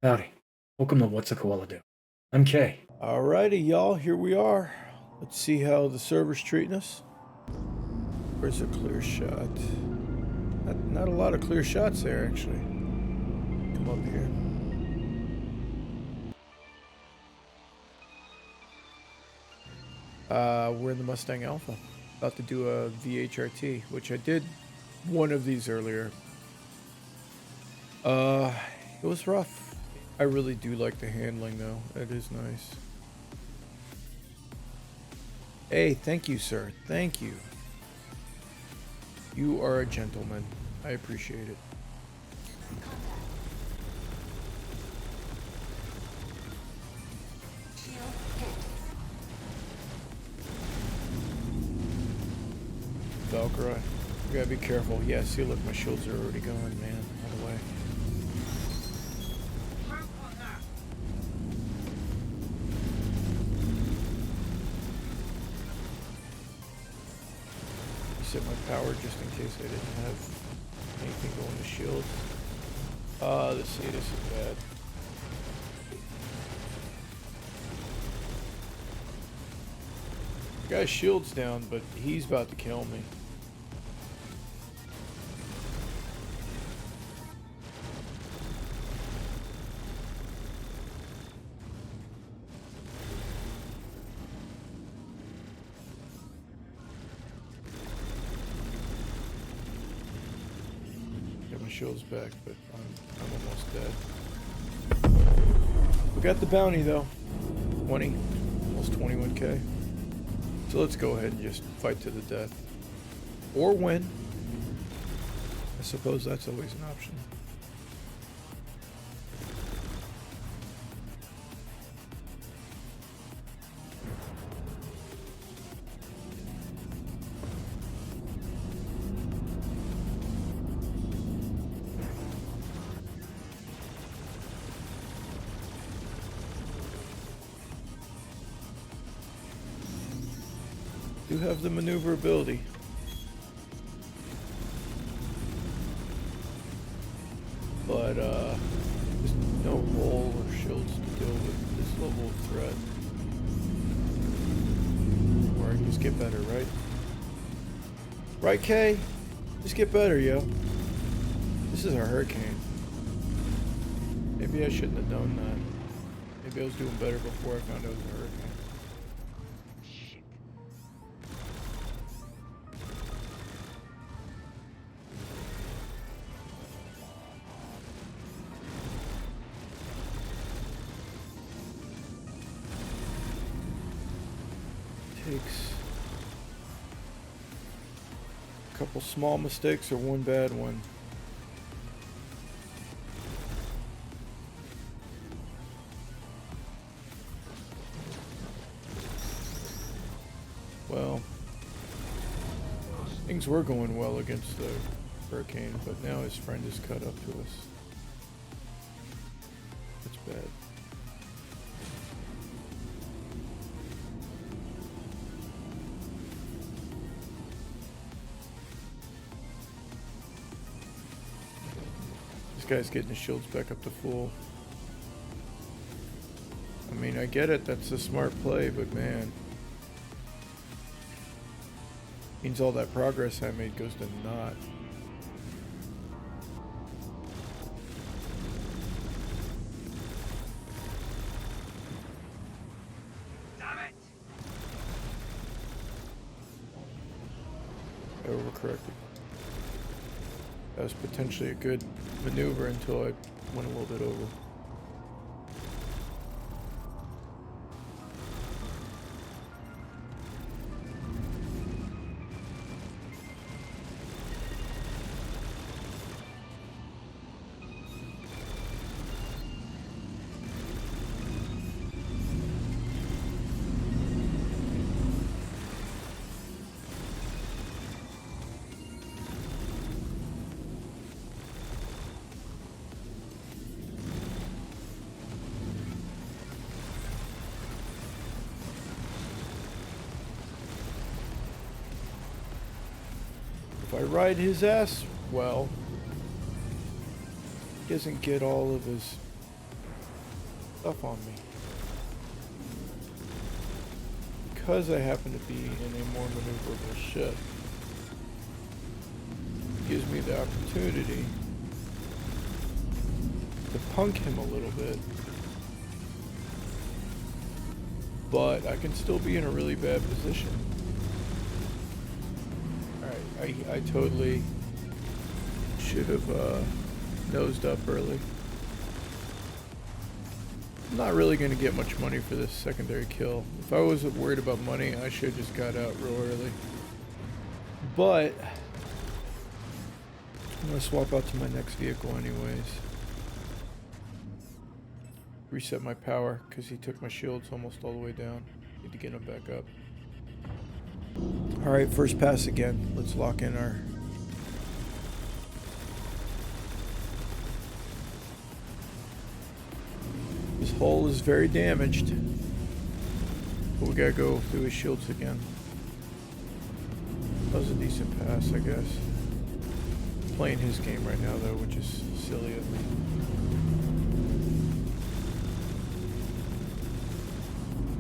Howdy. Welcome to What's a Koala Do? I'm Kay. Alrighty, y'all, here we are. Let's see how the server's treating us. Where's a clear shot? Not a lot of clear shots there, actually. Come up here. We're in the Mustang Alpha. About to do a VHRT, which I did one of these earlier. It was rough. I really do like the handling, though. It is nice. Hey, thank you, sir. Thank you. You are a gentleman. I appreciate it. Valkyrie. You gotta be careful. Yeah, see, look, my shields are already gone, man. All the way. Set my power just in case I didn't have anything going to shield. Let's see, this is bad. Guy's shield's down, but he's about to kill me. Shield's back, but I'm almost dead. We got the bounty though. 20, almost 21k. So let's go ahead and just fight to the death. Or win. I suppose that's always an option. Do have the maneuverability. But there's no hull or shields to deal with this level of threat. Or I can just get better, right? Right, Kay? Just get better, yo. This is a hurricane. Maybe I shouldn't have known that. Maybe I was doing better before I found out it was a hurricane. Takes a couple small mistakes or one bad one. Well, things were going well against the hurricane, but now his friend is caught up to us. That's bad. Guy's getting his shields back up to full. I mean, I get it, that's a smart play, but man, means all that progress I made goes to naught. Damn it! I overcorrected. That was potentially a good maneuver until I went a little bit over. If I ride his ass, well, he doesn't get all of his stuff on me. Because I happen to be in a more maneuverable ship, it gives me the opportunity to punk him a little bit. But I can still be in a really bad position. Alright, I totally should have nosed up early. I'm not really going to get much money for this secondary kill. If I wasn't worried about money, I should have just got out real early. But I'm going to swap out to my next vehicle anyways. Reset my power because he took my shields almost all the way down. Need to get him back up. Alright, first pass again. Let's lock in our... His hull is very damaged. But we gotta go through his shields again. That was a decent pass, I guess. Playing his game right now though, which is silly of me.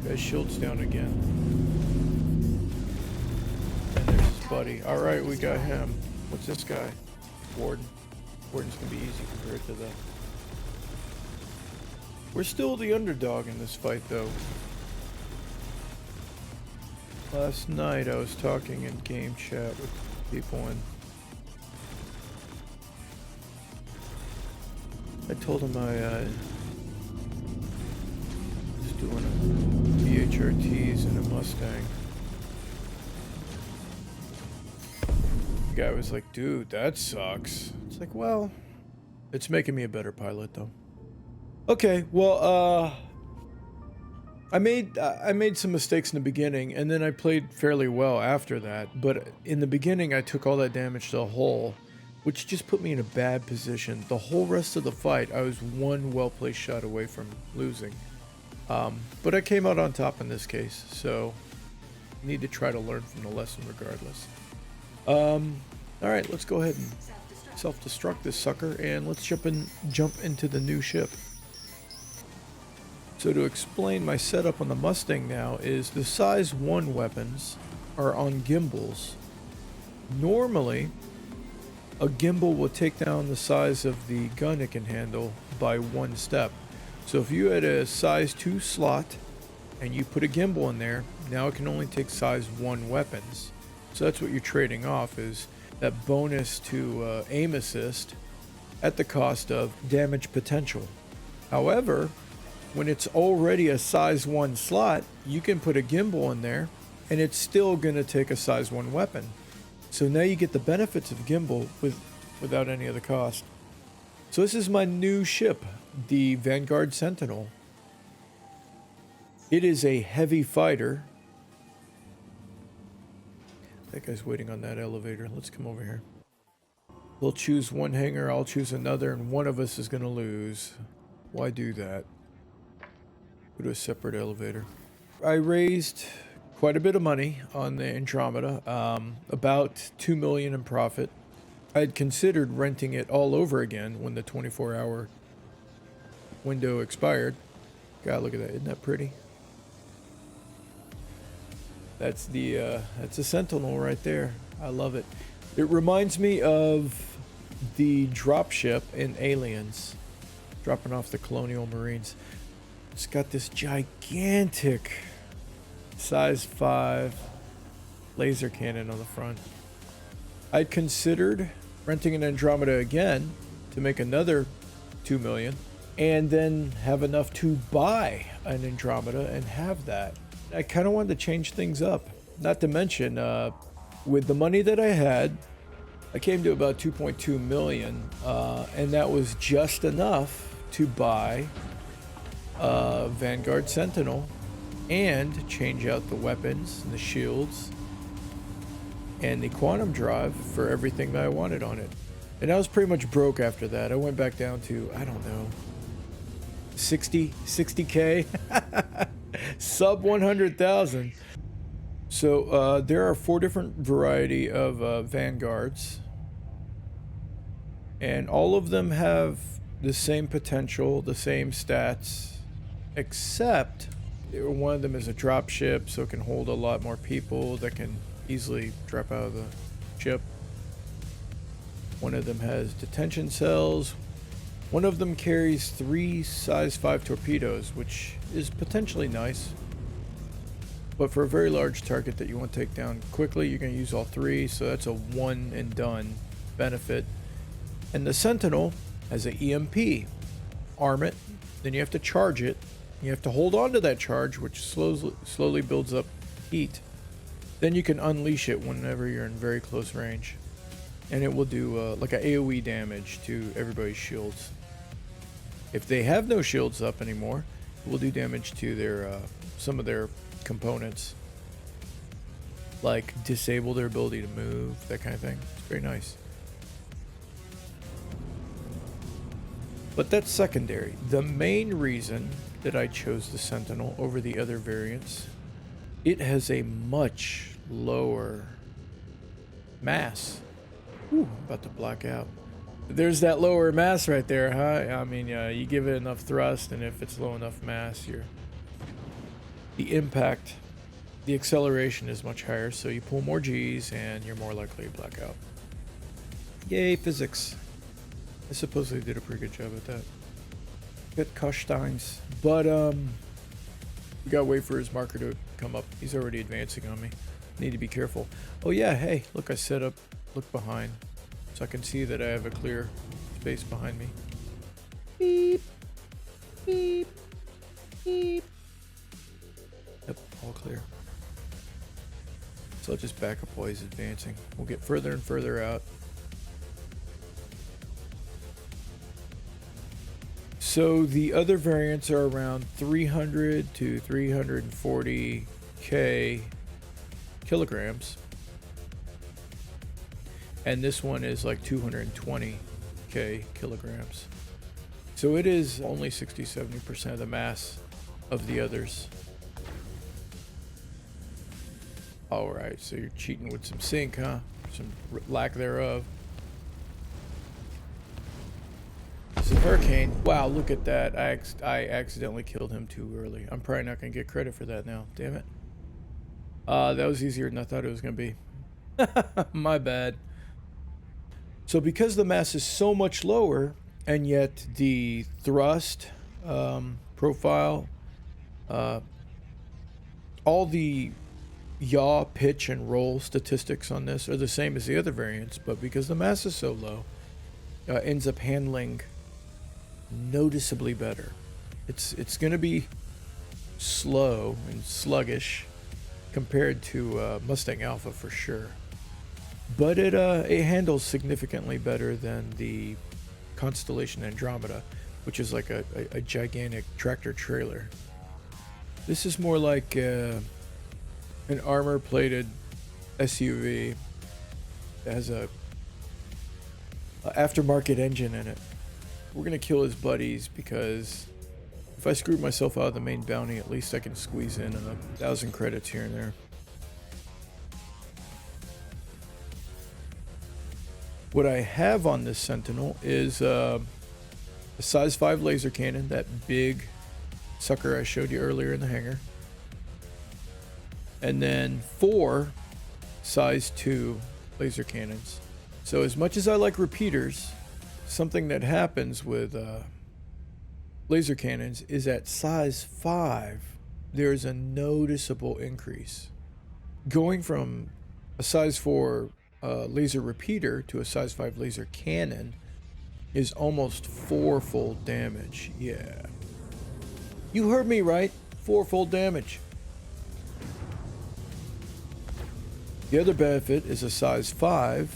Got his shields down again. And there's his buddy. Alright, we got him. What's this guy? Warden. Warden's gonna be easy compared to that. We're still the underdog in this fight though. Last night I was talking in game chat with people and I told them I was doing VHRTs in a Mustang. The guy was like, dude, that sucks. It's like, well, it's making me a better pilot though. Okay, well, I made some mistakes in the beginning, and then I played fairly well after that. But in the beginning, I took all that damage to the hull, which just put me in a bad position. The whole rest of the fight, I was one well-placed shot away from losing. But I came out on top in this case, so I need to try to learn from the lesson regardless. All right, let's go ahead and self-destruct this sucker, and let's jump into the new ship. So to explain my setup on the Mustang now is the size 1 weapons are on gimbals. Normally, a gimbal will take down the size of the gun it can handle by 1 step. So if you had a size 2 slot and you put a gimbal in there, now it can only take size 1 weapons. So that's what you're trading off, is that bonus to aim assist at the cost of damage potential. However, when it's already a size 1 slot, you can put a gimbal in there and it's still going to take a size 1 weapon. So now you get the benefits of gimbal without any of the cost. So this is my new ship, the Vanguard Sentinel. It is a heavy fighter. That guy's waiting on that elevator. Let's come over here. We'll choose one hangar, I'll choose another, and one of us is going to lose. Why do that? Go to a separate elevator. I raised quite a bit of money on the Andromeda, about 2 million in profit. I had considered renting it all over again when the 24-hour window expired. God, look at that! Isn't that pretty? That's a Sentinel right there. I love it. It reminds me of the dropship in Aliens, dropping off the Colonial Marines. It's got this gigantic size 5 laser cannon on the front. I'd considered renting an Andromeda again to make another 2 million and then have enough to buy an Andromeda and have that. I kind of wanted to change things up. Not to mention, with the money that I had, I came to about 2.2 million, and that was just enough to buy Vanguard Sentinel and change out the weapons and the shields and the quantum drive for everything that I wanted on it. And I was pretty much broke after that. I went back down to, I don't know, 60K, sub 100,000. So there are 4 different variety of Vanguards, and all of them have the same potential, the same stats, except one of them is a drop ship, so it can hold a lot more people that can easily drop out of the ship. One of them has detention cells. One of them carries 3 size 5 torpedoes, which is potentially nice. But for a very large target that you want to take down quickly, you're going to use all 3, so that's a one and done benefit. And the Sentinel has an EMP. Arm it, then you have to charge it. You have to hold on to that charge, which slowly builds up heat. Then you can unleash it whenever you're in very close range. And it will do like an AoE damage to everybody's shields. If they have no shields up anymore, it will do damage to their some of their components. Like disable their ability to move, that kind of thing. It's very nice. But that's secondary. The main reason that I chose the Sentinel over the other variants, it has a much lower mass. Ooh, I'm about to black out. There's that lower mass right there, huh? I mean, you give it enough thrust, and if it's low enough mass, the impact, the acceleration is much higher, so you pull more G's, and you're more likely to black out. Yay, physics. I suppose they did a pretty good job at that. Get Kosteins. But, we gotta wait for his marker to come up. He's already advancing on me. Need to be careful. Oh yeah, hey, look, I set up, look behind. So I can see that I have a clear space behind me. Beep. Beep. Beep. Yep, all clear. So I'll just back up while he's advancing. We'll get further and further out. So the other variants are around 300 to 340k kilograms. And this one is like 220k kilograms. So it is only 60-70% of the mass of the others. Alright, so you're cheating with some sync, huh? Some lack thereof. This is a Hurricane. Wow, look at that. I accidentally killed him too early. I'm probably not going to get credit for that now. Damn it. That was easier than I thought it was going to be. My bad. So because the mass is so much lower, and yet the thrust profile, all the yaw, pitch, and roll statistics on this are the same as the other variants, but because the mass is so low, ends up handling noticeably better. It's going to be slow and sluggish compared to Mustang Alpha for sure. But it handles significantly better than the Constellation Andromeda, which is like a gigantic tractor trailer. This is more like an armor-plated SUV that has a aftermarket engine in it. We're gonna kill his buddies because if I screw myself out of the main bounty, at least I can squeeze in 1,000 credits here and there. What I have on this Sentinel is a size 5 laser cannon, that big sucker I showed you earlier in the hangar. And then 4 size 2 laser cannons. So as much as I like repeaters, something that happens with laser cannons is at size 5, there's a noticeable increase. Going from a size 4 laser repeater to a size 5 laser cannon is almost 4-fold damage. Yeah. You heard me right. 4-fold damage. The other benefit is a size 5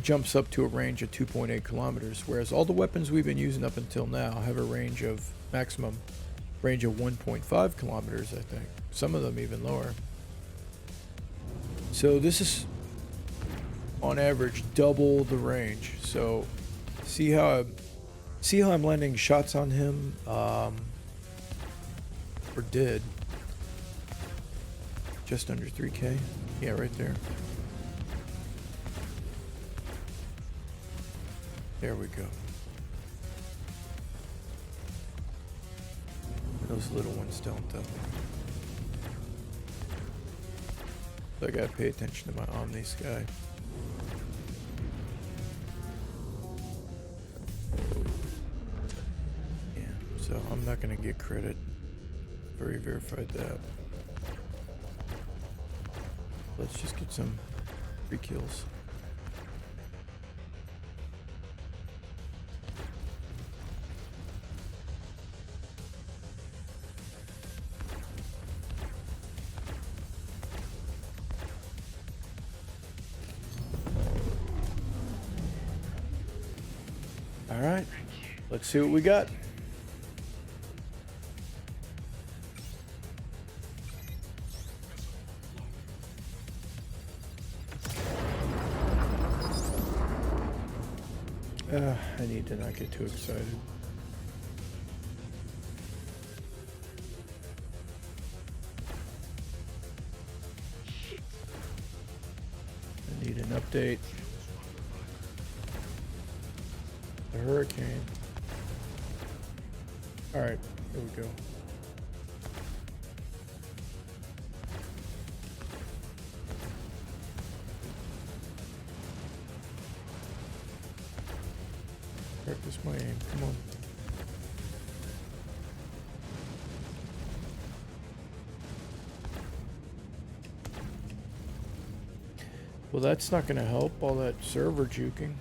jumps up to a range of 2.8 kilometers, whereas all the weapons we've been using up until now have a range of maximum range of 1.5 kilometers, I think. Some of them even lower. So this is on average double the range. So see how I'm landing shots on him, or did. Just under 3k. Yeah, right there. There we go. Those little ones don't, though. So I gotta pay attention to my Omni Sky. Yeah, so I'm not gonna get credit. Already verified that. Let's just get some free kills. All right, let's see what we got. I need to not get too excited. I need an update. The hurricane. All right, here we go. Practice my aim. Come on. Well, that's not going to help, all that server juking.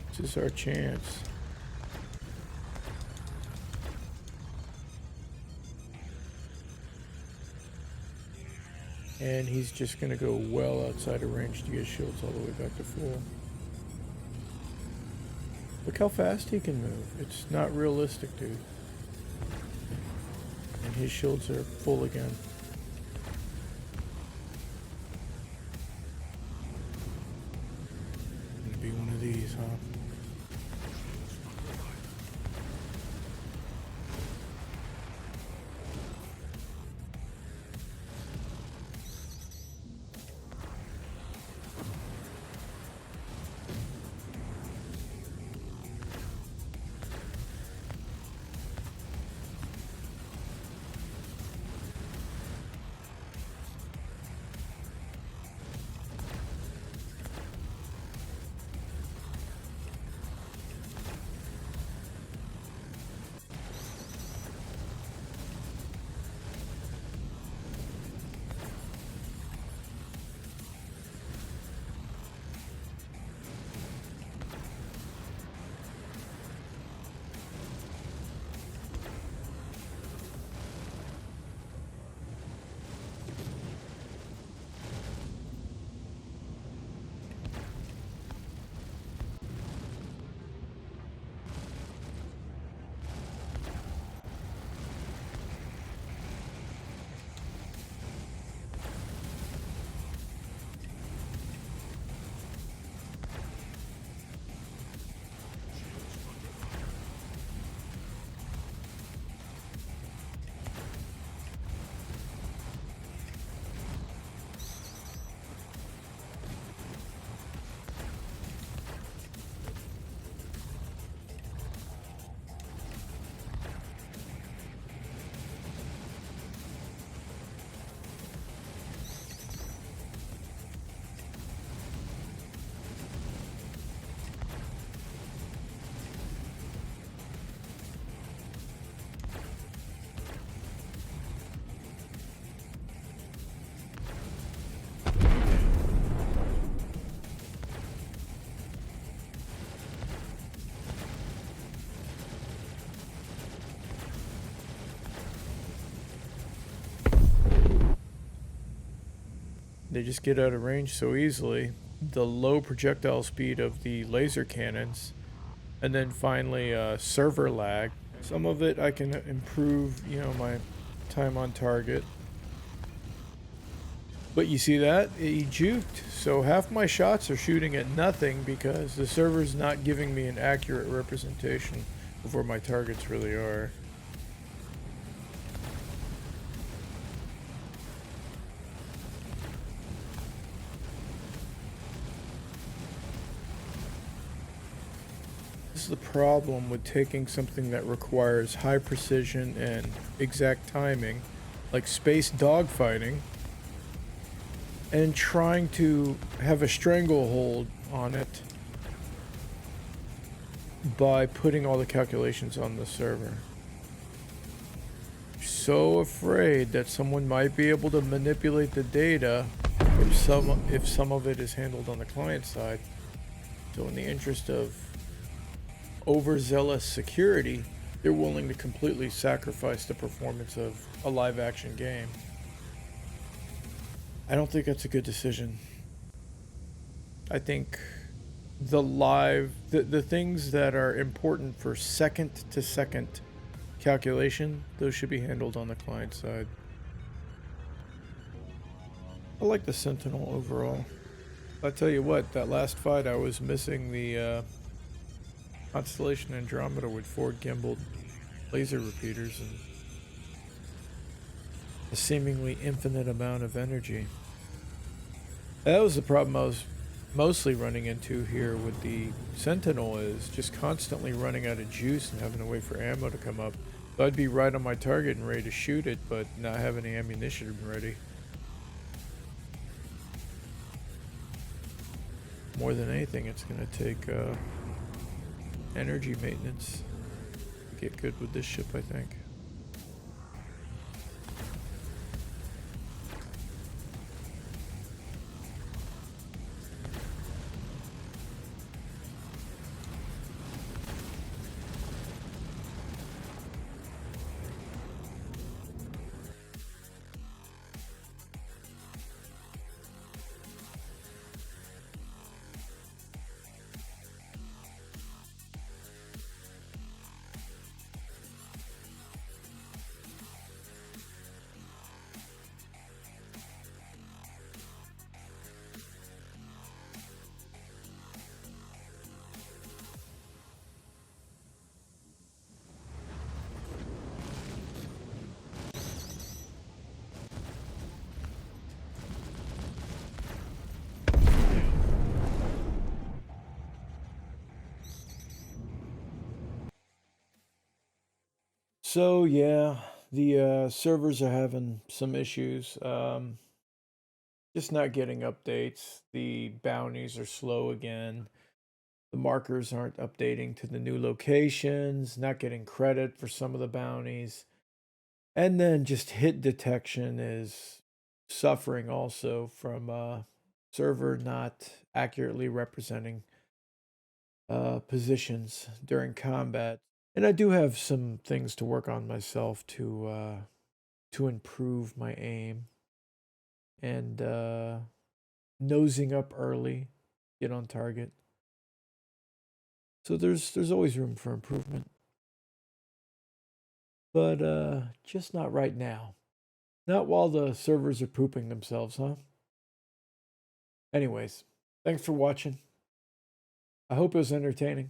This is our chance. And he's just going to go well outside of range to get shields all the way back to full. Look how fast he can move. It's not realistic, dude. And his shields are full again. Gonna be one of these, huh? They just get out of range so easily. The low projectile speed of the laser cannons, and then finally server lag. Some of it I can improve, you know, my time on target. But you see that? He juked. So half my shots are shooting at nothing because the server's not giving me an accurate representation of where my targets really are. This is the problem with taking something that requires high precision and exact timing, like space dogfighting, and trying to have a stranglehold on it by putting all the calculations on the server. So afraid that someone might be able to manipulate the data if some of it is handled on the client side. So in the interest of overzealous security, they're willing to completely sacrifice the performance of a live action game. I don't think that's a good decision. I think the things that are important for second to second calculation, those should be handled on the client side. I like the Sentinel overall. I tell you what, that last fight I was missing the Constellation Andromeda with 4 gimbaled laser repeaters and a seemingly infinite amount of energy. That was the problem I was mostly running into here with the Sentinel, is just constantly running out of juice and having to wait for ammo to come up. So I'd be right on my target and ready to shoot it, but not have any ammunition ready. More than anything, it's going to take energy maintenance to get good with this ship, I think. So yeah, the servers are having some issues. Just not getting updates. The bounties are slow again. The markers aren't updating to the new locations. Not getting credit for some of the bounties. And then just hit detection is suffering also from server not accurately representing positions during combat. And I do have some things to work on myself to improve my aim and nosing up early, get on target. So there's always room for improvement, but just not right now. Not while the servers are pooping themselves, huh? Anyways, thanks for watching. I hope it was entertaining.